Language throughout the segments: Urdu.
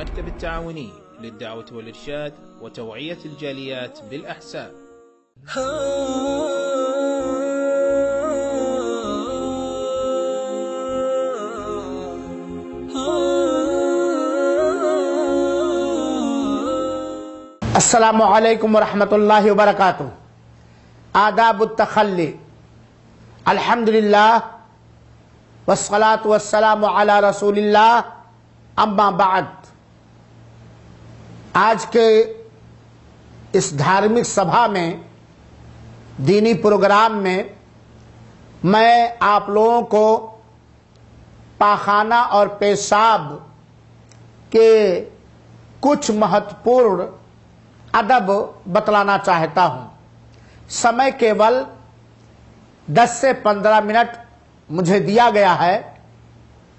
المكتب التعاوني للدعوة والإرشاد وتوعية الجاليات بالأحساء. السلام علیکم ورحمۃ اللہ وبرکاتہ. آداب التخلی. الحمدللہ والصلاة والسلام علی رسول اللہ. اما بعد، آج کے اس دھارمک سبھا میں، دینی پروگرام میں، میں آپ لوگوں کو پاخانہ اور پیشاب کے کچھ مہتوپورن ادب بتلانا چاہتا ہوں. سمے کیول 10 سے 15 منٹ مجھے دیا گیا ہے.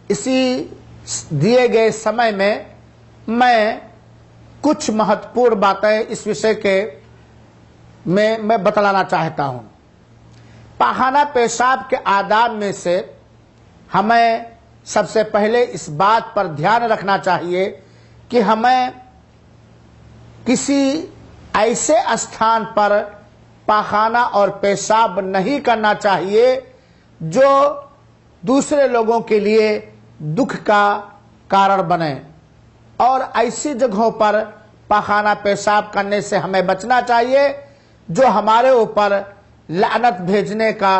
اسی دیے گئے سمے میں کچھ مہتوپورن باتیں اس وشے کے میں بتلانا چاہتا ہوں. پاخانہ پیشاب کے آداب میں سے ہمیں سب سے پہلے اس بات پر دھیان رکھنا چاہیے کہ ہمیں کسی ایسے استھان پر پاخانہ اور پیشاب نہیں کرنا چاہیے جو دوسرے لوگوں کے لیے دکھ کا کارن بنے، اور ایسی جگہوں پر پاخانہ پیشاب کرنے سے ہمیں بچنا چاہیے جو ہمارے اوپر لعنت بھیجنے کا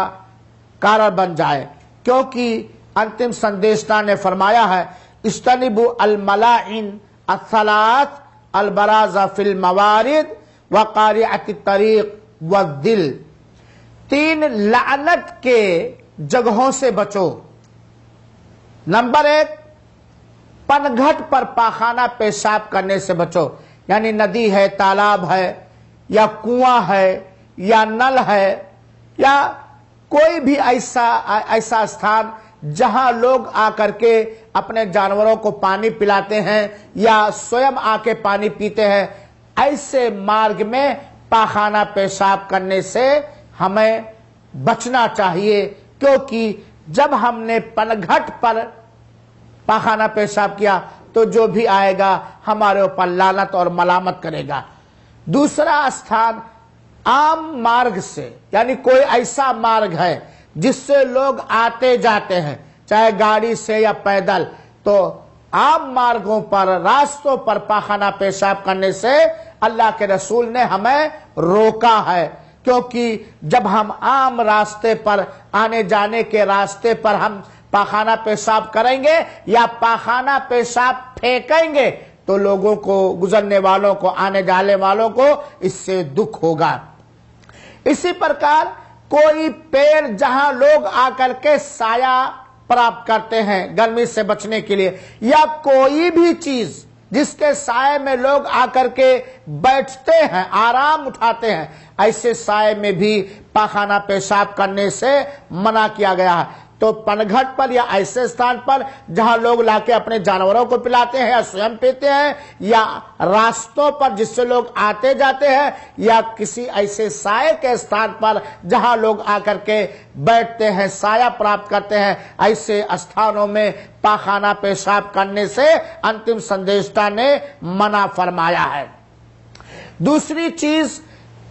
کارن بن جائے، کیونکہ انتم سندیشتا نے فرمایا ہے اجتنبوا الملاعن الثلاث البراز فی الموارد وقارعۃ الطریق والدل. 3 لعنت کے جگہوں سے بچو. نمبر 1، پنگھٹ پر پاخانہ پیشاب کرنے سے بچو. یعنی ندی ہے، تالاب ہے، یا کنواں ہے، یا نل ہے، یا کوئی بھی ایسا استھان جہاں لوگ آ کر کے اپنے جانوروں کو پانی پلاتے ہیں یا سویم آ کے پانی پیتے ہیں، ایسے مارگ میں پاخانہ پیشاب کرنے سے ہمیں بچنا چاہیے، کیونکہ جب ہم نے پنگھٹ پر پاخانہ پیشاب کیا تو جو بھی آئے گا ہمارے اوپر لعنت اور ملامت کرے گا. دوسرا استھان عام مارگ سے، یعنی کوئی ایسا مارگ ہے جس سے لوگ آتے جاتے ہیں، چاہے گاڑی سے یا پیدل، تو عام مارگوں پر، راستوں پر پاخانہ پیشاب کرنے سے اللہ کے رسول نے ہمیں روکا ہے. کیونکہ جب ہم عام راستے پر، آنے جانے کے راستے پر ہم پاخانہ پیشاب کریں گے یا پاخانہ پیشاب پھینکیں گے تو لوگوں کو، گزرنے والوں کو، آنے جانے والوں کو اس سے دکھ ہوگا. اسی پرکار کوئی پیڑ جہاں لوگ آ کر کے سایہ پراپت کرتے ہیں گرمی سے بچنے کے لیے، یا کوئی بھی چیز جس کے سائے میں لوگ آ کر کے بیٹھتے ہیں، آرام اٹھاتے ہیں، ایسے سائے میں بھی پاخانہ پیشاب کرنے سے منع کیا گیا ہے. تو پنگھٹ پر یا ایسے استھان پر جہاں لوگ لا کے اپنے جانوروں کو پلاتے ہیں یا سویم پیتے ہیں، یا راستوں پر جس سے لوگ آتے جاتے ہیں، یا کسی ایسے سائے کے استھان پر جہاں لوگ آ کر کے بیٹھتے ہیں، سایہ پراپت کرتے ہیں، ایسے استھانوں میں پاخانہ پیشاب کرنے سے انتم سندیشتا نے منع فرمایا ہے. دوسری چیز،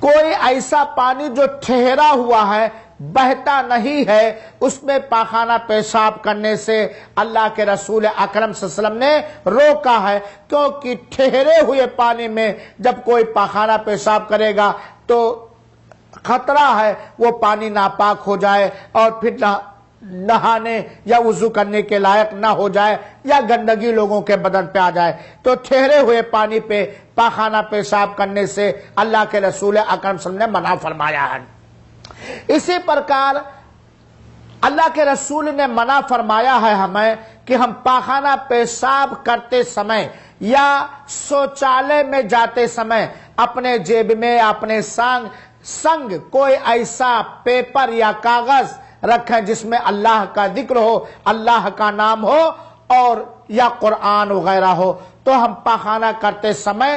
کوئی ایسا پانی جو ٹھہرا ہوا ہے، بہتا نہیں ہے، اس میں پاخانہ پیشاب کرنے سے اللہ کے رسول اکرم صلی اللہ علیہ وسلم نے روکا ہے. کیونکہ ٹھہرے ہوئے پانی میں جب کوئی پاخانہ پیشاب کرے گا تو خطرہ ہے وہ پانی ناپاک ہو جائے اور پھر نہانے یا وضو کرنے کے لائق نہ ہو جائے، یا گندگی لوگوں کے بدن پہ آ جائے. تو ٹھہرے ہوئے پانی پہ پاخانہ پیشاب کرنے سے اللہ کے رسول اکرم صلی اللہ علیہ وسلم نے منع فرمایا ہے. اسی پرکار اللہ کے رسول نے منع فرمایا ہے ہمیں کہ ہم پاخانہ پیشاب کرتے سمے یا شوچالے میں جاتے سمے اپنے جیب میں، اپنے سنگ کوئی ایسا پیپر یا کاغذ رکھیں جس میں اللہ کا ذکر ہو، اللہ کا نام ہو، اور یا قرآن وغیرہ ہو. تو ہم پاخانہ کرتے سمے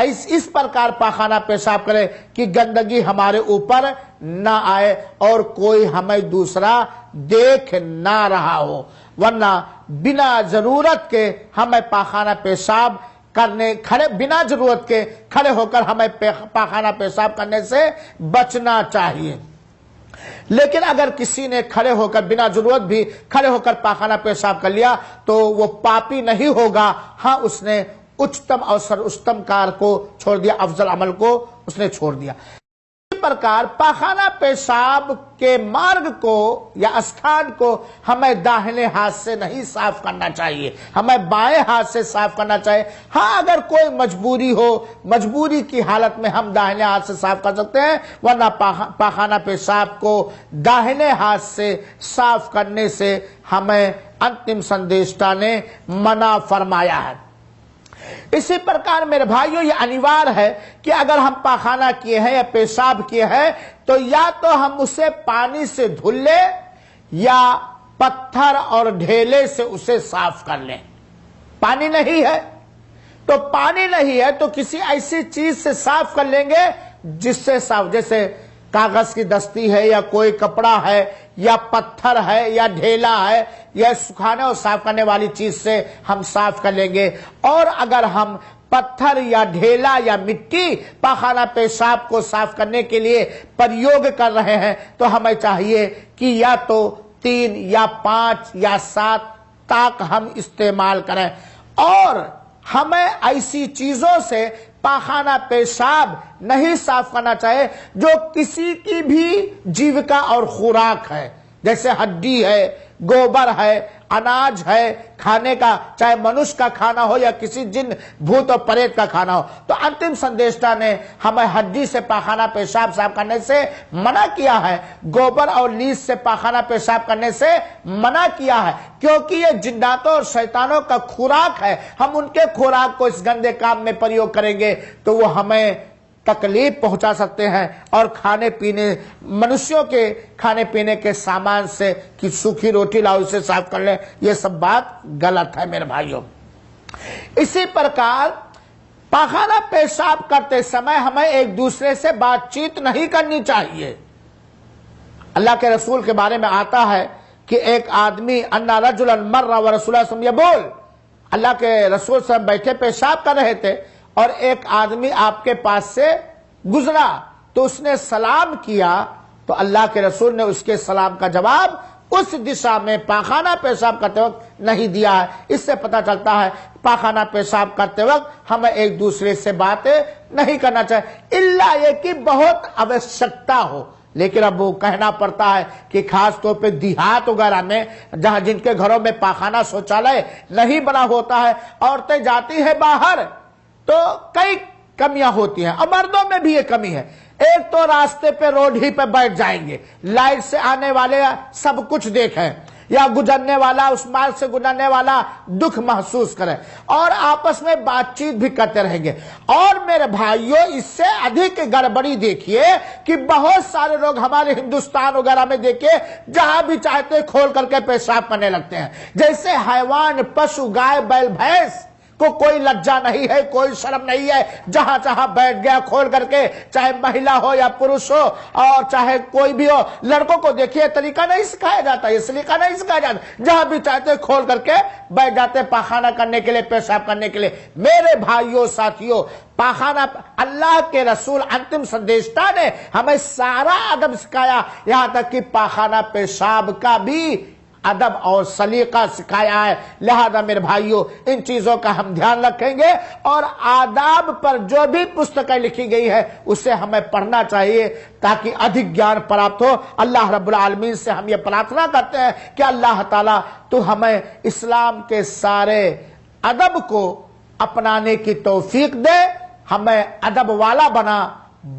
اس پرکار پاخانہ پیشاب کرے کہ گندگی ہمارے اوپر نہ آئے اور کوئی ہمیں دوسرا دیکھ نہ رہا ہو، ورنہ بنا ضرورت کے ہمیں پاخانہ پیشاب کرنے بنا ضرورت کے کھڑے ہو کر ہمیں پاخانہ پیشاب کرنے سے بچنا چاہیے۔ لیکن اگر کسی نے کھڑے ہو کر بنا ضرورت بھی کھڑے ہو کر پاخانہ پیشاب کر لیا تو وہ پاپی نہیں ہوگا، ہاں اس نے اچتم اور سروتم کار کو چھوڑ دیا، افضل عمل کو اس نے چھوڑ دیا۔ اسی پرکار پاخانہ پیشاب کے مارگ کو یا استھان کو ہمیں داہنے ہاتھ سے نہیں صاف کرنا چاہیے، ہمیں بائیں ہاتھ سے صاف کرنا چاہیے۔ ہاں اگر کوئی مجبوری ہو، مجبوری کی حالت میں ہم داہنے ہاتھ سے صاف کر سکتے ہیں، ورنہ پاخانہ پیشاب کو داہنے ہاتھ سے صاف کرنے سے ہمیں انتم سندیشٹا نے منع فرمایا ہے۔ اسی پرکار میرے بھائیوں یہ انیوار ہے کہ اگر ہم پاخانہ کیے ہیں یا پیشاب کیے ہیں تو یا تو ہم اسے پانی سے دھل لیں یا پتھر اور ڈھیلے سے اسے صاف کر لیں۔ پانی نہیں ہے تو پانی نہیں ہے تو کسی ایسی چیز سے صاف کر لیں گے جس سے صاف، جیسے کاغذ کی دستی ہے یا کوئی کپڑا ہے یا پتھر ہے یا ڈھیلا ہے یا سکھانے اور صاف کرنے والی چیز سے ہم صاف کر لیں گے۔ اور اگر ہم پتھر یا ڈھیلا یا مٹی پاخانہ پیشاب کو صاف کرنے کے لیے پریوگ کر رہے ہیں تو ہمیں چاہیے کہ یا تو 3 یا 5 یا 7 تاک ہم استعمال کریں، اور ہمیں ایسی چیزوں سے پاخانہ پیشاب نہیں صاف کرنا چاہیے جو کسی کی بھی جیوکا اور خوراک ہے، جیسے ہڈی ہے، گوبر ہے، اناج ہے کھانے کا، چاہے منش کا کھانا ہو یا کسی جن بھوت اور پریت کا کھانا ہو۔ تو انتم سندیشٹا نے ہمیں ہڈی سے پاخانہ پیشاب صاف کرنے سے منع کیا ہے، گوبر اور لیس سے پاخانہ پیشاب کرنے سے منع کیا ہے، کیونکہ یہ جناتوں اور شیطانوں کا خوراک ہے۔ ہم ان کے خوراک کو اس گندے کام میں پریوگ کریں گے تو وہ ہمیں تکلیف پہنچا سکتے ہیں، اور کھانے پینے منشیوں کے کھانے پینے کے سامان سے کہ سوکھی روٹی لاؤ اسے صاف کر لیں، یہ سب بات غلط ہے میرے بھائیوں۔ اسی پرکار پاخانہ پیشاب کرتے سمے ہمیں ایک دوسرے سے بات چیت نہیں کرنی چاہیے۔ اللہ کے رسول کے بارے میں آتا ہے کہ ایک آدمی انا رجلا مر ورسول اللہ صلی اللہ علیہ وسلم یبول، اللہ کے رسول صلی اللہ علیہ وسلم بیٹھے پیشاب کر رہے تھے اور ایک آدمی آپ کے پاس سے گزرا تو اس نے سلام کیا تو اللہ کے رسول نے اس کے سلام کا جواب اس دشا میں پاخانہ پیشاب کرتے وقت نہیں دیا ہے۔ اس سے پتہ چلتا ہے پاخانہ پیشاب کرتے وقت ہمیں ایک دوسرے سے باتیں نہیں کرنا چاہیے، الا یہ کہ بہت آوشکتا ہو۔ لیکن اب وہ کہنا پڑتا ہے کہ خاص طور پہ دیہات وغیرہ میں جہاں جن کے گھروں میں پاخانہ شوچالے نہیں بنا ہوتا ہے، عورتیں جاتی ہیں باہر تو کئی کمیاں ہوتی ہیں، اور مردوں میں بھی یہ کمی ہے۔ ایک تو راستے پہ روڈ ہی پہ بیٹھ جائیں گے، لائٹ سے آنے والے سب کچھ دیکھیں یا گزرنے والا اس مارگ سے گزرنے والا دکھ محسوس کرے، اور آپس میں بات چیت بھی کرتے رہیں گے۔ اور میرے بھائیوں اس سے ادھک گڑبڑی دیکھیے کہ بہت سارے لوگ ہمارے ہندوستان وغیرہ میں دیکھیے جہاں بھی چاہتے کھول کر کے پیشاب کرنے لگتے ہیں، جیسے حیوان، پشو، گائے، بیل، بھینس کو کوئی لجا نہیں ہے، کوئی شرم نہیں ہے، جہاں چاہاں بیٹھ گیا کھول کر کے، چاہے مہیلا ہو یا پروش ہو اور چاہے کوئی بھی ہو۔ لڑکوں کو دیکھیے طریقہ نہیں سکھایا جاتا، یہ سلیقہ نہیں سکھایا جاتا، جہاں بھی چاہتے کھول کر کے بیٹھ جاتے پاخانہ کرنے کے لیے، پیشاب کرنے کے لیے۔ میرے بھائیوں ساتھیوں، پاخانہ اللہ کے رسول انتم سندیشٹا نے ہمیں سارا ادب سکھایا، یہاں تک کہ پاخانہ پیشاب کا بھی ادب اور سلیقہ سکھایا ہے۔ لہذا میرے بھائیوں ان چیزوں کا ہم دھیان رکھیں گے، اور آداب پر جو بھی پستکیں لکھی گئی ہے اسے ہمیں پڑھنا چاہیے تاکہ ادھک گیان پراپت ہو۔ اللہ رب العالمین سے ہم یہ پرارتھنا کرتے ہیں کہ اللہ تعالیٰ تو ہمیں اسلام کے سارے ادب کو اپنانے کی توفیق دے، ہمیں ادب والا بنا،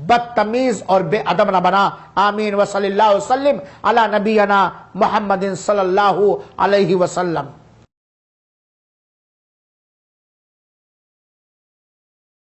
بدتمیز اور بے ادب نہ بنا۔ آمین وصلی اللہ وسلم علی نبینا محمد صلی اللہ علیہ وسلم۔